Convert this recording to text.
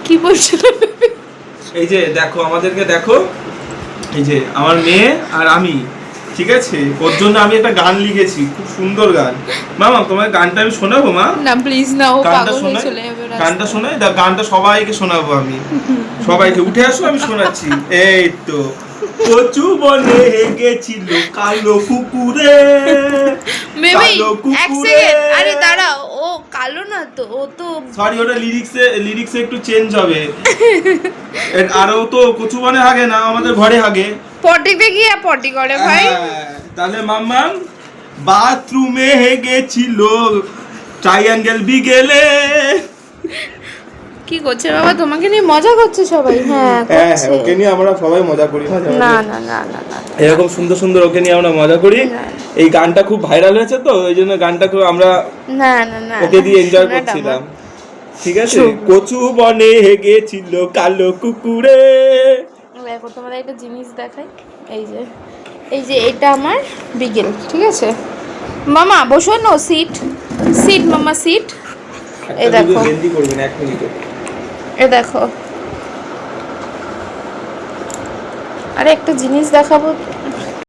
কি বলছো? এই যে দেখো, আমাদেরকে দেখো, এই যে আমার মেয়ে আর আমি, ঠিক আছে, ওর জন্য আমি একটা গান লিখেছি, খুব সুন্দর গান। মামা তোমার গানটা আমি শোনাবো মা? না প্লিজ না, ও গানটা পাগল হয়ে শোনাই, চলে যাবে গানটা রাস্তায়। শোনাই, গানটা সবাইকে শোনাবো আমি, সবাইকে। উঠে আসো, আমি শোনাচ্ছি। এই তো, কচু বনে গেছিল কালো কুকুরে, বেবি কালো এক কুকুরে। সেকেন্ড, আরে দাঁড়াও, ও কালো না তো, ও তো সরি, ওটা লিরিক্সে একটু চেঞ্জ হবে। আর ও তো কচু বনে হাগে না, আমাদের ঘরে হাগে। পটিতে গিয়ে পটি করে ভাই। হ্যাঁ, তাহলে মাম্মাম বাথরুমে গেছিল ট্রায়াঙ্গেল বিগেলে। কি করছে বাবা, তোমাকে নিয়ে মজা করছে সবাই? হ্যাঁ হ্যাঁ করছে। ওকে নিয়ে আমরা সবাই মজা করি মাঝে না মাঝে। না না না না, এরকম সুন্দর সুন্দর ওকে নিয়ে আমরা মজা করি। না। এই গানটা খুব ভাইরাল হয়েছে, তো ওই জন্য গানটা খুব আমরা না না না, ওকে দিয়ে এনজয় শোনাটা করছিলাম। আমার- ঠিক আছে, কচু বনে গেছিল কালো কুকুরে। দেখো তোমাদের একটা জিনিস দেখাই, এই যে, এই যে এটা আমার বিগেল, ঠিক আছে? মামা বসো, নো সিট, সিট মামা সিট। এই দেখো, গেঞ্জি করবেন 1 মিনিটে। এ দেখো, আরে একটা জিনিস দেখাবো।